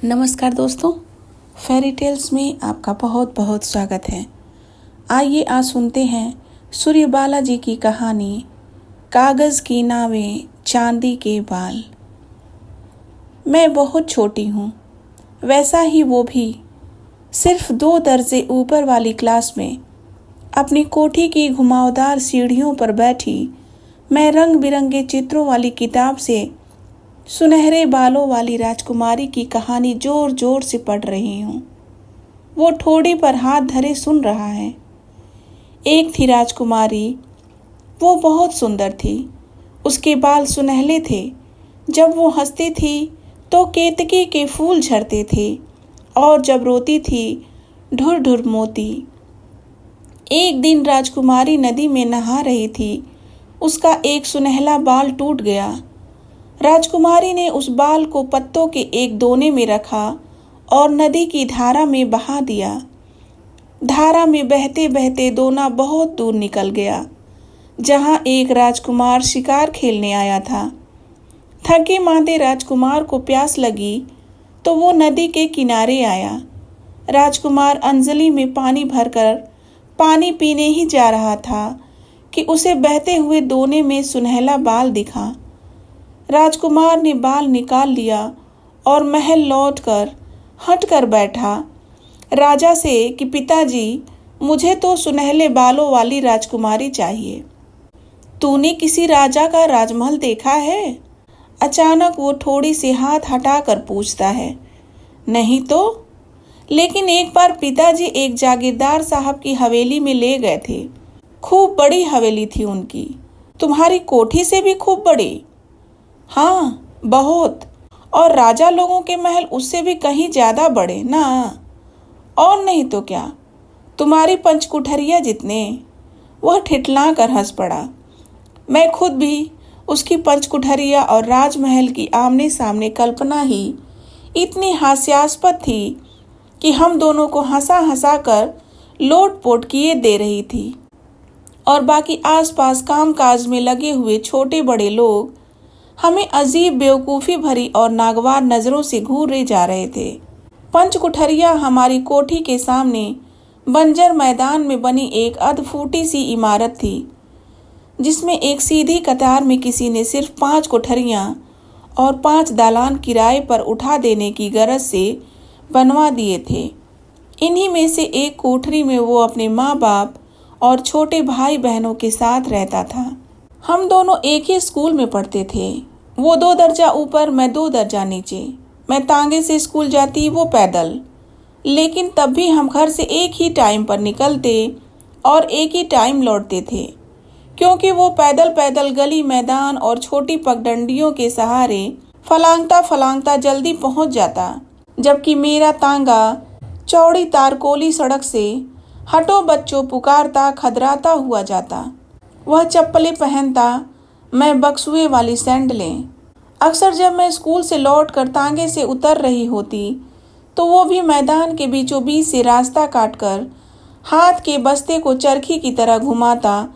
नमस्कार दोस्तों, fairy tales में आपका बहुत बहुत स्वागत है। आइए आज सुनते हैं सूर्यबाला जी की कहानी कागज़ की नावें चांदी के बाल। मैं बहुत छोटी हूँ, वैसा ही वो भी। सिर्फ 2 दर्जे ऊपर वाली क्लास में अपनी कोठी की घुमावदार सीढ़ियों पर बैठी मैं रंग बिरंगे चित्रों वाली किताब से सुनहरे बालों वाली राजकुमारी की कहानी जोर जोर से पढ़ रही हूँ। वो ठोड़ी पर हाथ धरे सुन रहा है। एक थी राजकुमारी, वो बहुत सुंदर थी। उसके बाल सुनहले थे। जब वो हंसती थी तो केतकी के फूल झड़ते थे और जब रोती थी ढुर ढुर मोती। एक दिन राजकुमारी नदी में नहा रही थी। उसका एक सुनहला बाल टूट गया। राजकुमारी ने उस बाल को पत्तों के एक दोने में रखा और नदी की धारा में बहा दिया। धारा में बहते बहते दोना बहुत दूर निकल गया, जहां एक राजकुमार शिकार खेलने आया था। थके मांदे राजकुमार को प्यास लगी तो वो नदी के किनारे आया। राजकुमार अंजलि में पानी भरकर पानी पीने ही जा रहा था कि उसे बहते हुए दोने में सुनहला बाल दिखा। राजकुमार ने बाल निकाल लिया और महल लौटकर हटकर बैठा राजा से कि पिताजी, मुझे तो सुनहले बालों वाली राजकुमारी चाहिए। तूने किसी राजा का राजमहल देखा है? अचानक वो थोड़ी से हाथ हटाकर पूछता है। नहीं तो, लेकिन एक बार पिताजी एक जागीरदार साहब की हवेली में ले गए थे। खूब बड़ी हवेली थी उनकी। तुम्हारी कोठी से भी खूब बड़ी? हाँ, बहुत। और राजा लोगों के महल उससे भी कहीं ज्यादा बड़े ना। और नहीं तो क्या, तुम्हारी पंचकुठरिया जितने। वह ठिठला कर हंस पड़ा। मैं खुद भी उसकी पंचकुठरिया और राजमहल की आमने सामने कल्पना ही इतनी हास्यास्पद थी कि हम दोनों को हंसा हंसा कर लोटपोट किए दे रही थी। और बाकी आसपास कामकाज में लगे हुए छोटे बड़े लोग हमें अजीब बेवकूफ़ी भरी और नागवार नज़रों से घूरे जा रहे थे। पंचकुठरिया हमारी कोठी के सामने बंजर मैदान में बनी एक अधफूटी सी इमारत थी, जिसमें एक सीधी कतार में किसी ने सिर्फ 5 कोठरियाँ और 5 दालान किराए पर उठा देने की गरज से बनवा दिए थे। इन्हीं में से एक कोठरी में वो अपने माँ बाप और छोटे भाई बहनों के साथ रहता था। हम दोनों एक ही स्कूल में पढ़ते थे। वो 2 दर्जा ऊपर, मैं 2 दर्जा नीचे। मैं तांगे से स्कूल जाती, वो पैदल। लेकिन तब भी हम घर से एक ही टाइम पर निकलते और एक ही टाइम लौटते थे, क्योंकि वो पैदल पैदल गली मैदान और छोटी पगडंडियों के सहारे फलांगता फलांगता जल्दी पहुंच जाता, जबकि मेरा तांगा चौड़ी तारकोली सड़क से हटो बच्चों पुकारता खदराता हुआ जाता। वह चप्पलें पहनता, मैं बक्सुए वाली सैंडलें। अक्सर जब मैं स्कूल से लौटकर तांगे से उतर रही होती तो वो भी मैदान के बीचों बीच से रास्ता काटकर हाथ के बस्ते को चरखी की तरह घुमाता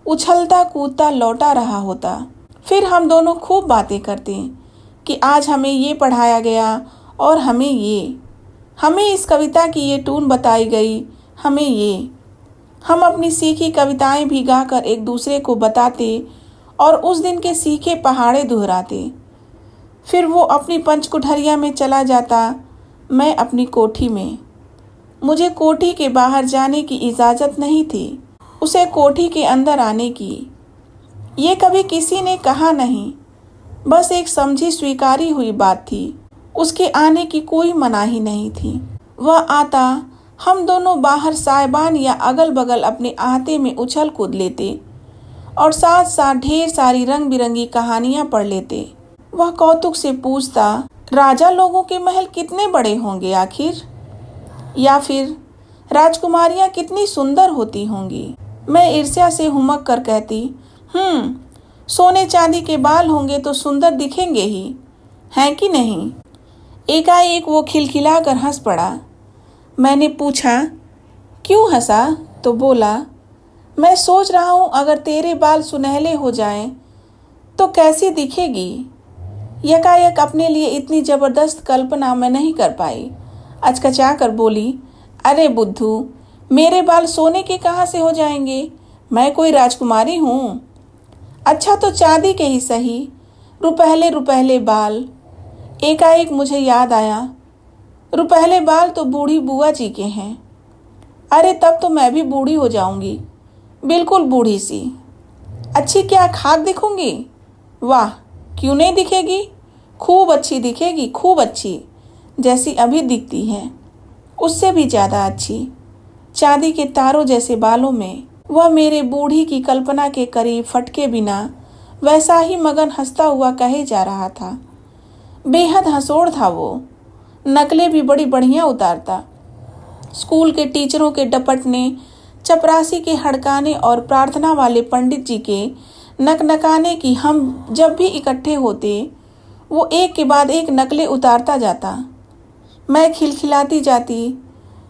उछलता कूदता लौटा रहा होता। फिर हम दोनों खूब बातें करते कि आज हमें ये पढ़ाया गया और हमें इस कविता की ये टून बताई गई, हमें ये। हम अपनी सीखी कविताएं भी गाकर एक दूसरे को बताते और उस दिन के सीखे पहाड़े दोहराते। फिर वो अपनी पंचकुठरिया में चला जाता, मैं अपनी कोठी में। मुझे कोठी के बाहर जाने की इजाज़त नहीं थी, उसे कोठी के अंदर आने की। ये कभी किसी ने कहा नहीं, बस एक समझी स्वीकारी हुई बात थी। उसके आने की कोई मनाही नहीं थी। वह आता, हम दोनों बाहर साइबान या अगल बगल अपने आहते में उछल कूद लेते और साथ साथ ढेर सारी रंग बिरंगी कहानियां पढ़ लेते। वह कौतुक से पूछता, राजा लोगों के महल कितने बड़े होंगे आखिर? या फिर राजकुमारियां कितनी सुंदर होती होंगी? मैं ईर्ष्या से हुमक कर कहती, सोने चांदी के बाल होंगे तो सुंदर दिखेंगे ही, हैं कि नहीं? एकाएक वो खिलखिला कर हंस पड़ा। मैंने पूछा, क्यों हंसा? तो बोला, मैं सोच रहा हूँ अगर तेरे बाल सुनहले हो जाएं तो कैसी दिखेगी। यकायक अपने लिए इतनी जबरदस्त कल्पना मैं नहीं कर पाई। अचकचा कर बोली, अरे बुद्धू, मेरे बाल सोने के कहाँ से हो जाएंगे? मैं कोई राजकुमारी हूँ? अच्छा तो चांदी के ही सही, रुपहले रुपहले बाल। एकाएक मुझे याद आया, रुपहले बाल तो बूढ़ी बुआ जी के हैं। अरे तब तो मैं भी बूढ़ी हो जाऊंगी, बिल्कुल बूढ़ी सी। अच्छी क्या खाक दिखूंगी? वाह, क्यों नहीं दिखेगी? खूब अच्छी दिखेगी, खूब अच्छी, जैसी अभी दिखती है, उससे भी ज़्यादा अच्छी। चांदी के तारों जैसे बालों में वह मेरे बूढ़ी की कल्पना के करीब फटके बिना वैसा ही मगन हंसता हुआ कहे जा रहा था। बेहद हंसोड़ था वो, नकलें भी बड़ी बढ़िया उतारता। स्कूल के टीचरों के डपटने, चपरासी के हड़काने और प्रार्थना वाले पंडित जी के नकनकाने की हम जब भी इकट्ठे होते, वो एक के बाद एक नकलें उतारता जाता। मैं खिलखिलाती जाती।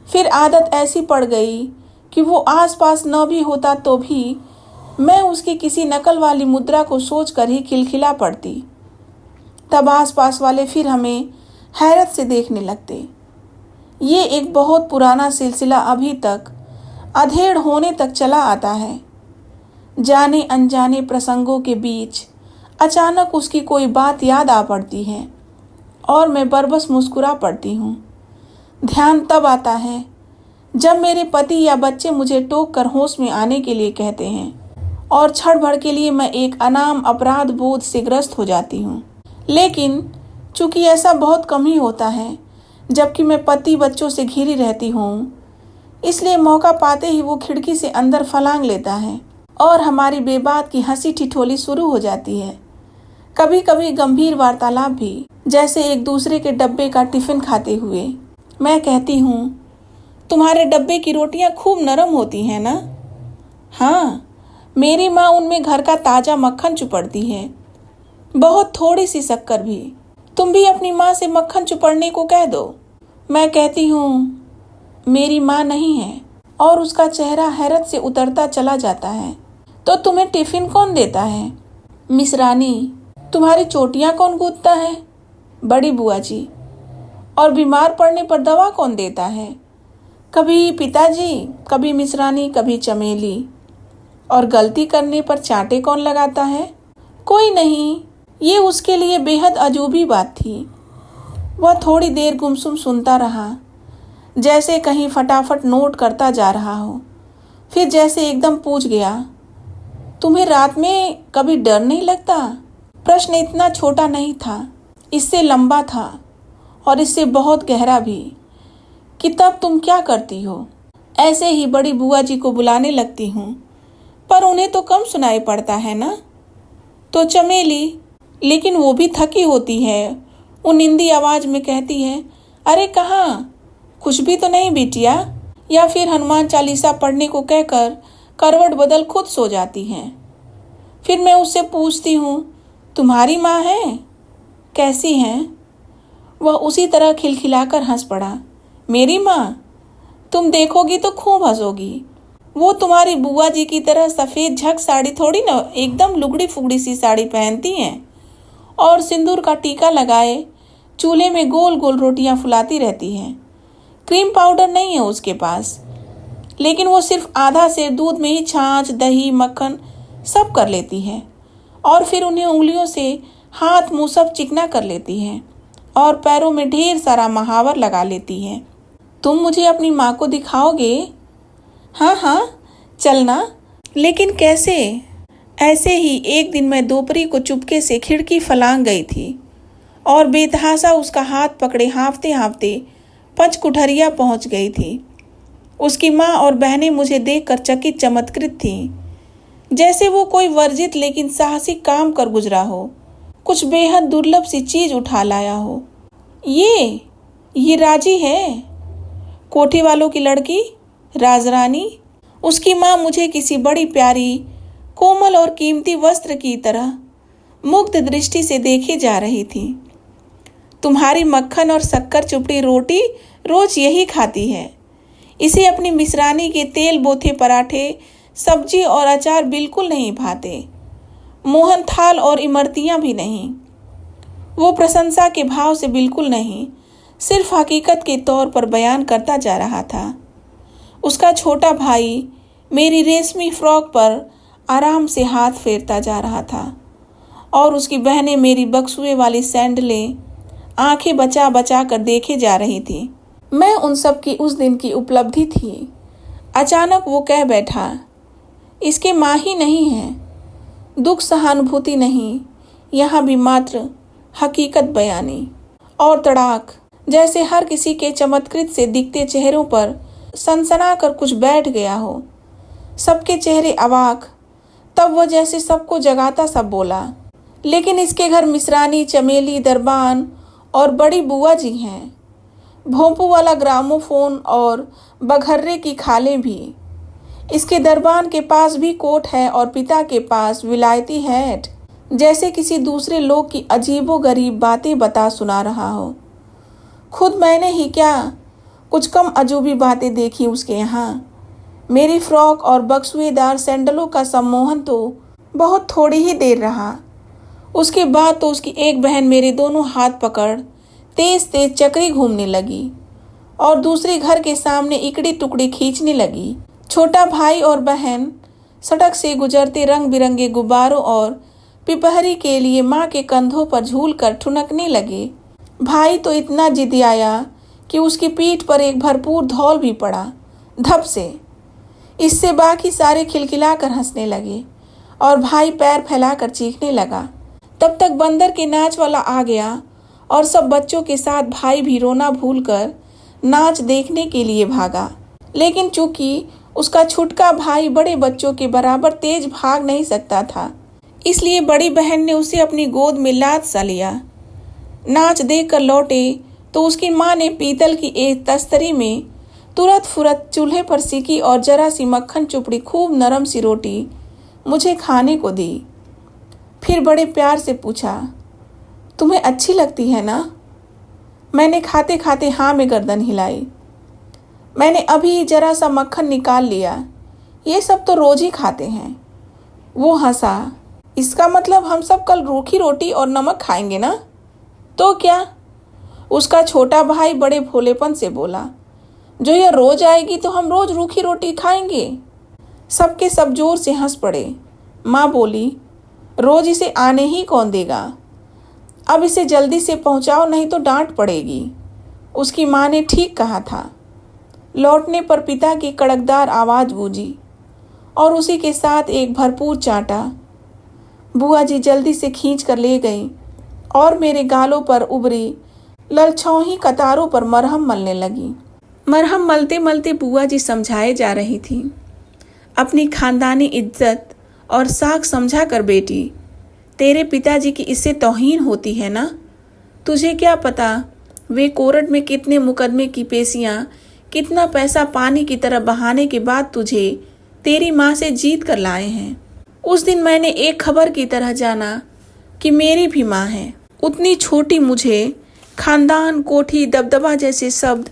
फिर आदत ऐसी पड़ गई कि वो आसपास न भी होता तो भी मैं उसकी किसी नकल वाली मुद्रा को सोच कर ही खिलखिला पड़ती। तब आसपास वाले फिर हमें हैरत से देखने लगते। ये एक बहुत पुराना सिलसिला अभी तक अधेड़ होने तक चला आता है। जाने अनजाने प्रसंगों के बीच अचानक उसकी कोई बात याद आ पड़ती है और मैं बरबस मुस्कुरा पड़ती हूँ। ध्यान तब आता है जब मेरे पति या बच्चे मुझे टोक कर होश में आने के लिए कहते हैं और क्षण भर के लिए मैं एक अनाम अपराध बोध से ग्रस्त हो जाती हूँ। लेकिन चूंकि ऐसा बहुत कम ही होता है, जबकि मैं पति बच्चों से घिरी रहती हूँ, इसलिए मौका पाते ही वो खिड़की से अंदर फलांग लेता है और हमारी बेबात की हंसी ठिठोली शुरू हो जाती है। कभी कभी गंभीर वार्तालाप भी, जैसे एक दूसरे के डब्बे का टिफिन खाते हुए। मैं कहती हूँ, तुम्हारे डब्बे की रोटियां खूब नरम होती हैं ना? हाँ, मेरी माँ उनमें घर का ताज़ा मक्खन चुपड़ती है, बहुत थोड़ी सी शक्कर भी। तुम भी अपनी माँ से मक्खन चुपड़ने को कह दो। मैं कहती हूँ, मेरी माँ नहीं है, और उसका चेहरा हैरत से उतरता चला जाता है। तो तुम्हें टिफिन कौन देता है? मिसरानी। तुम्हारी चोटियाँ कौन गूंथता है? बड़ी बुआ जी। और बीमार पड़ने पर दवा कौन देता है? कभी पिताजी, कभी मिसरानी, कभी चमेली। और गलती करने पर चांटे कौन लगाता है? कोई नहीं। ये उसके लिए बेहद अजूबी बात थी। वह थोड़ी देर गुमसुम सुनता रहा, जैसे कहीं फटाफट नोट करता जा रहा हो। फिर जैसे एकदम पूछ गया, तुम्हें रात में कभी डर नहीं लगता? प्रश्न इतना छोटा नहीं था, इससे लंबा था और इससे बहुत गहरा भी, कि तब तुम क्या करती हो? ऐसे ही बड़ी बुआ जी को बुलाने लगती हूँ, पर उन्हें तो कम सुनाई पड़ता है ना। तो चमेली, लेकिन वो भी थकी होती है, वो निंदी आवाज में कहती है, अरे कहाँ, कुछ भी तो नहीं बिटिया। या फिर हनुमान चालीसा पढ़ने को कहकर करवट बदल खुद सो जाती हैं। फिर मैं उससे पूछती हूँ, तुम्हारी माँ है? कैसी हैं? वह उसी तरह खिलखिलाकर हंस पड़ा। मेरी माँ? तुम देखोगी तो खूब हंसोगी। वो तुम्हारी बुआ जी की तरह सफ़ेद झक साड़ी थोड़ी ना, एकदम लुगड़ी फुगड़ी सी साड़ी पहनती हैं और सिंदूर का टीका लगाए चूल्हे में गोल गोल रोटियां फुलाती रहती हैं। क्रीम पाउडर नहीं है उसके पास, लेकिन वो सिर्फ आधा सेर दूध में ही छाछ, दही, मक्खन सब कर लेती है और फिर उन्हें उंगलियों से हाथ मुंह सब चिकना कर लेती है और पैरों में ढेर सारा महावर लगा लेती है। तुम मुझे अपनी माँ को दिखाओगे? हाँ हाँ, चलना। लेकिन कैसे? ऐसे ही एक दिन मैं दोपहरी को चुपके से खिड़की फलांग गई थी और बेतहाशा उसका हाथ पकड़े हाँफते हाँफते पंचकुठरिया पहुंच गई थी। उसकी माँ और बहनें मुझे देखकर चकित चमत्कृत थीं, जैसे वो कोई वर्जित लेकिन साहसिक काम कर गुजरा हो, कुछ बेहद दुर्लभ सी चीज उठा लाया हो। ये राजी है, कोठी वालों की लड़की, राजरानी। उसकी माँ मुझे किसी बड़ी प्यारी, कोमल और कीमती वस्त्र की तरह मुग्ध दृष्टि से देखे जा रही थी। तुम्हारी मक्खन और शक्कर चुपड़ी रोटी रोज यही खाती है। इसे अपनी मिसरानी के तेल बोथे पराठे, सब्जी और अचार बिल्कुल नहीं भाते। मोहन थाल और इमरतियाँ भी नहीं। वो प्रशंसा के भाव से बिल्कुल नहीं, सिर्फ हकीकत के तौर पर बयान करता जा रहा था। उसका छोटा भाई मेरी रेशमी फ्रॉक पर आराम से हाथ फेरता जा रहा था और उसकी बहनें मेरी बक्सुए वाली सैंडलें आंखें बचा बचा कर देखे जा रही थी। मैं उन सब की उस दिन की उपलब्धि थी। अचानक वो कह बैठा, इसके माँ ही नहीं है। दुख सहानुभूति नहीं, यहाँ भी मात्र हकीकत बयानी। और तड़ाक, जैसे हर किसी के चमत्कृत से दिखते चेहरों पर सनसना कर कुछ बैठ गया हो। सबके चेहरे अवाक। तब वह जैसे सबको जगाता सब बोला, लेकिन इसके घर मिसरानी, चमेली, दरबान और बड़ी बुआ जी हैं, भोंपू वाला ग्रामोफोन और बघर्रे की खालें भी। इसके दरबान के पास भी कोट है और पिता के पास विलायती हैट। जैसे किसी दूसरे लोग की अजीबो गरीब बातें बता सुना रहा हो। खुद मैंने ही क्या, कुछ कम अजूबी बातें देखी उसके यहाँ। मेरी फ्रॉक और बक्सुएदार सैंडलों का सम्मोहन तो बहुत थोड़ी ही देर रहा। उसके बाद तो उसकी एक बहन मेरे दोनों हाथ पकड़ तेज तेज चक्री घूमने लगी और दूसरी घर के सामने इकड़ी टुकड़ी खींचने लगी। छोटा भाई और बहन सड़क से गुजरते रंग बिरंगे गुब्बारों और पिपहरी के लिए माँ के कंधों पर झूल कर ठुनकने लगे। भाई तो इतना जिदियाया कि उसकी पीठ पर एक भरपूर धौल भी पड़ा, धप से। इससे बाकी सारे खिलखिला कर हंसने लगे और भाई पैर फैलाकर चीखने लगा। तब तक बंदर के नाच वाला आ गया और सब बच्चों के साथ भाई भी रोना भूलकर नाच देखने के लिए भागा। लेकिन चूंकि उसका छुटका भाई बड़े बच्चों के बराबर तेज भाग नहीं सकता था, इसलिए बड़ी बहन ने उसे अपनी गोद में लाद सा लिया। नाच देख कर लौटे तो उसकी माँ ने पीतल की एक तस्तरी में तुरत फुरत चूल्हे पर सीखी और जरा सी मक्खन चुपड़ी खूब नरम सी रोटी मुझे खाने को दी। फिर बड़े प्यार से पूछा, तुम्हें अच्छी लगती है ना? मैंने खाते खाते हाँ में गर्दन हिलाई। मैंने अभी जरा सा मक्खन निकाल लिया, ये सब तो रोज ही खाते हैं। वो हंसा, इसका मतलब हम सब कल रूखी रोटी और नमक खाएंगे ना? तो क्या? उसका छोटा भाई बड़े भोलेपन से बोला, जो यह रोज आएगी तो हम रोज रूखी रोटी खाएंगे। सबके सब जोर से हंस पड़े। माँ बोली, रोज इसे आने ही कौन देगा? अब इसे जल्दी से पहुंचाओ नहीं तो डांट पड़ेगी। उसकी माँ ने ठीक कहा था। लौटने पर पिता की कड़कदार आवाज़ गूंजी और उसी के साथ एक भरपूर चांटा। बुआ जी जल्दी से खींच कर ले गई और मेरे गालों पर उभरी ललछौही कतारों पर मरहम मलने लगी। मरहम मलते मलते बुआ जी समझाए जा रही थी, अपनी खानदानी इज्जत और साख समझा कर बेटी, तेरे पिताजी की इससे तौहीन होती है ना? तुझे क्या पता वे कोर्ट में कितने मुकदमे की पेशियां, कितना पैसा पानी की तरह बहाने के बाद तुझे तेरी माँ से जीत कर लाए हैं। उस दिन मैंने एक खबर की तरह जाना कि मेरी भी माँ है। उतनी छोटी मुझे खानदान, कोठी, दबदबा जैसे शब्द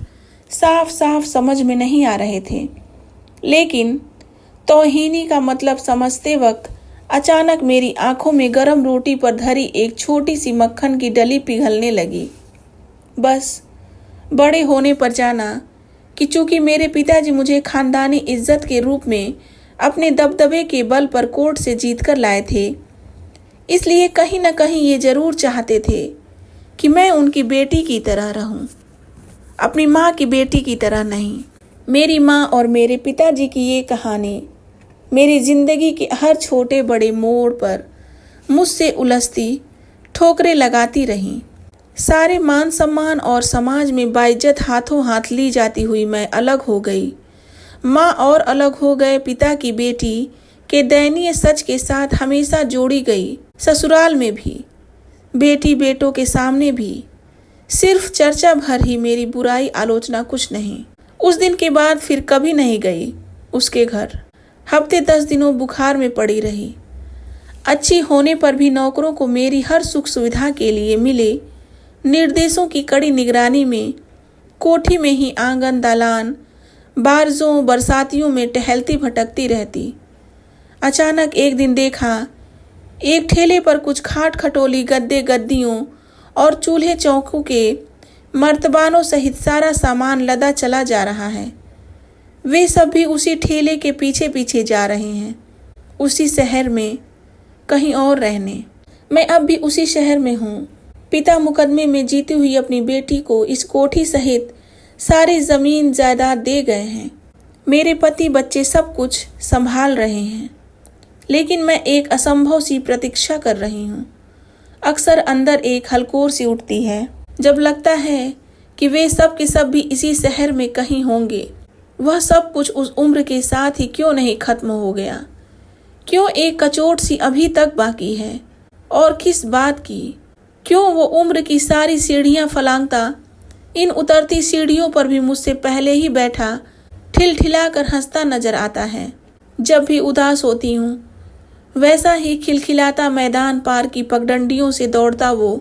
साफ साफ समझ में नहीं आ रहे थे, लेकिन तौहीनी का मतलब समझते वक्त अचानक मेरी आंखों में गरम रोटी पर धरी एक छोटी सी मक्खन की डली पिघलने लगी। बस बड़े होने पर जाना कि चूंकि मेरे पिताजी मुझे खानदानी इज्जत के रूप में अपने दबदबे के बल पर कोर्ट से जीत कर लाए थे, इसलिए कहीं न कहीं ये जरूर चाहते थे कि मैं उनकी बेटी की तरह रहूं, अपनी माँ की बेटी की तरह नहीं। मेरी माँ और मेरे पिताजी की ये कहानी मेरी जिंदगी के हर छोटे बड़े मोड़ पर मुझसे उलझती, ठोकरें लगाती रहीं। सारे मान सम्मान और समाज में बाइज्जत हाथों हाथ ली जाती हुई मैं अलग हो गई। माँ और अलग हो गए पिता की बेटी के दयनीय सच के साथ हमेशा जोड़ी गई। ससुराल में भी, बेटी बेटों के सामने भी, सिर्फ चर्चा भर ही, मेरी बुराई आलोचना कुछ नहीं। उस दिन के बाद फिर कभी नहीं गई उसके घर। हफ्ते 10 दिनों बुखार में पड़ी रही। अच्छी होने पर भी नौकरों को मेरी हर सुख सुविधा के लिए मिले निर्देशों की कड़ी निगरानी में कोठी में ही आंगन, दालान, बारजों, बरसातियों में टहलती भटकती रहती। अचानक एक दिन देखा, एक ठेले पर कुछ खाट खटोली गद्दे गद्दियों और चूल्हे चौकों के मर्तबानों सहित सारा सामान लदा चला जा रहा है। वे सब भी उसी ठेले के पीछे पीछे जा रहे हैं, उसी शहर में कहीं और रहने। मैं अब भी उसी शहर में हूँ। पिता मुकदमे में जीती हुई अपनी बेटी को इस कोठी सहित सारी जमीन जायदाद दे गए हैं। मेरे पति बच्चे सब कुछ संभाल रहे हैं, लेकिन मैं एक असंभव सी प्रतीक्षा कर रही हूँ। अक्सर अंदर एक हलकोर सी उठती है जब लगता है कि वे सब के सब भी इसी शहर में कहीं होंगे। वह सब कुछ उस उम्र के साथ ही क्यों नहीं खत्म हो गया? क्यों एक कचोट सी अभी तक बाकी है? और किस बात की? क्यों वो उम्र की सारी सीढ़ियां फलांगता इन उतरती सीढ़ियों पर भी मुझसे पहले ही बैठा ठिलठिलाकर हंसता नजर आता है? जब भी उदास होती हूँ वैसा ही खिलखिलाता मैदान पार की पगडंडियों से दौड़ता वो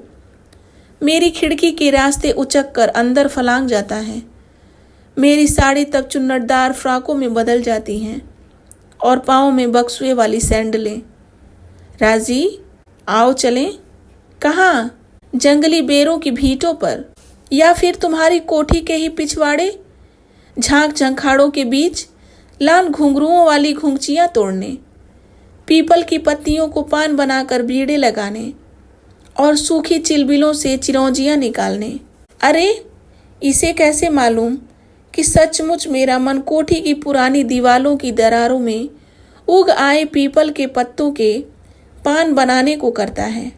मेरी खिड़की के रास्ते उचक कर अंदर फलांग जाता है। मेरी साड़ी तब चुन्नटदार फ्राकों में बदल जाती हैं और पाँव में बक्सुए वाली सैंडलें। राजी, आओ चलें। कहाँ? जंगली बेरों की भीटों पर, या फिर तुम्हारी कोठी के ही पिछवाड़े झांक झंखाड़ों के बीच लाल घुंघरुओं वाली घुंघचियाँ तोड़ने, पीपल की पत्तियों को पान बनाकर बीड़े लगाने और सूखी चिलबिलों से चिरौंजियाँ निकालने। अरे इसे कैसे मालूम कि सचमुच मेरा मन कोठी की पुरानी दीवालों की दरारों में उग आए पीपल के पत्तों के पान बनाने को करता है,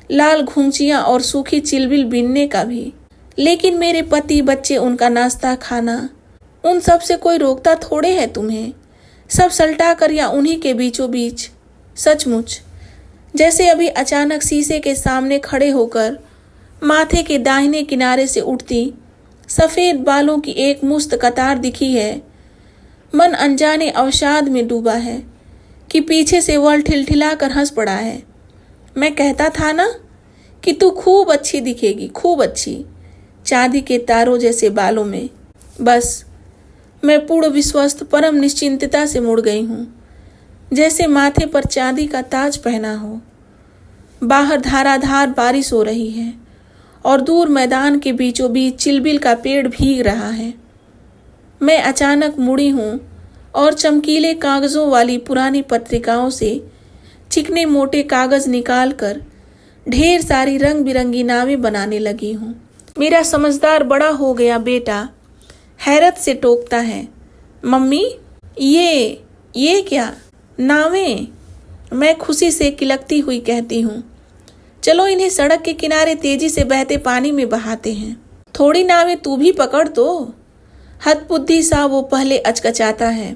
लाल घुंघचियाँ और सूखी चिलबिल बीनने का भी। लेकिन मेरे पति बच्चे, उनका नाश्ता खाना, उन सब से कोई रोकता थोड़े है तुम्हें। सब सल्टा कर या उन्हीं के बीचों बीच। सचमुच जैसे अभी अचानक शीशे के सामने खड़े होकर माथे के दाहिने किनारे से उठती सफ़ेद बालों की एक मुस्त कतार दिखी है। मन अनजाने अवसाद में डूबा है कि पीछे से वह ठिलठिला कर हंस पड़ा है। मैं कहता था ना कि तू खूब अच्छी दिखेगी, खूब अच्छी, चांदी के तारों जैसे बालों में। बस मैं पूर्ण विश्वस्त परम निश्चिंतता से मुड़ गई हूँ, जैसे माथे पर चांदी का ताज पहना हो। बाहर धाराधार बारिश हो रही है और दूर मैदान के बीचों बीच चिलबिल का पेड़ भीग रहा है। मैं अचानक मुड़ी हूँ और चमकीले कागज़ों वाली पुरानी पत्रिकाओं से चिकने मोटे कागज़ निकालकर ढेर सारी रंग बिरंगी नावें बनाने लगी हूँ। मेरा समझदार बड़ा हो गया बेटा हैरत से टोकता है, मम्मी ये क्या नावें? मैं खुशी से किलकती हुई कहती हूँ, चलो इन्हें सड़क के किनारे तेजी से बहते पानी में बहाते हैं। थोड़ी नावें तू भी पकड़ दो। हतबुद्धि सा वो पहले अचकचाता है,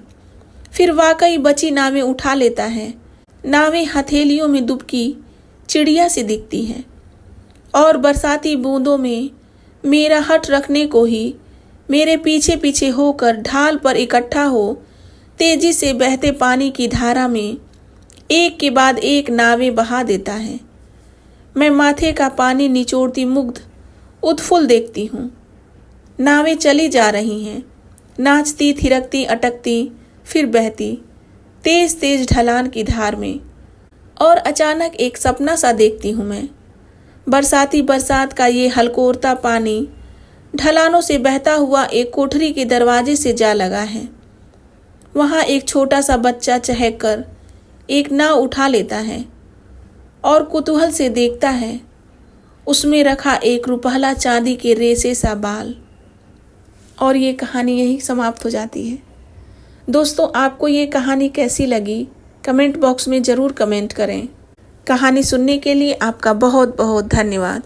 फिर वाकई बची नावें उठा लेता है। नावें हथेलियों में दुबकी चिड़िया सी दिखती हैं और बरसाती बूंदों में मेरा हट रखने को ही मेरे पीछे पीछे होकर ढाल पर इकट्ठा हो तेजी से बहते पानी की धारा में एक के बाद एक नावें बहा देता है। मैं माथे का पानी निचोड़ती मुग्ध उत्फुल्ल देखती हूँ। नावें चली जा रही हैं, नाचती, थिरकती, अटकती, फिर बहती तेज तेज ढलान की धार में। और अचानक एक सपना सा देखती हूँ मैं। बरसाती बरसात का ये हलकोरता पानी ढलानों से बहता हुआ एक कोठरी के दरवाजे से जा लगा है। वहाँ एक छोटा सा बच्चा चहक कर एक नाव उठा लेता है और कुतूहल से देखता है उसमें रखा एक रुपहला चांदी के रेशे सा बाल। और ये कहानी यहीं समाप्त हो जाती है। दोस्तों, आपको ये कहानी कैसी लगी कमेंट बॉक्स में ज़रूर कमेंट करें। कहानी सुनने के लिए आपका बहुत बहुत धन्यवाद।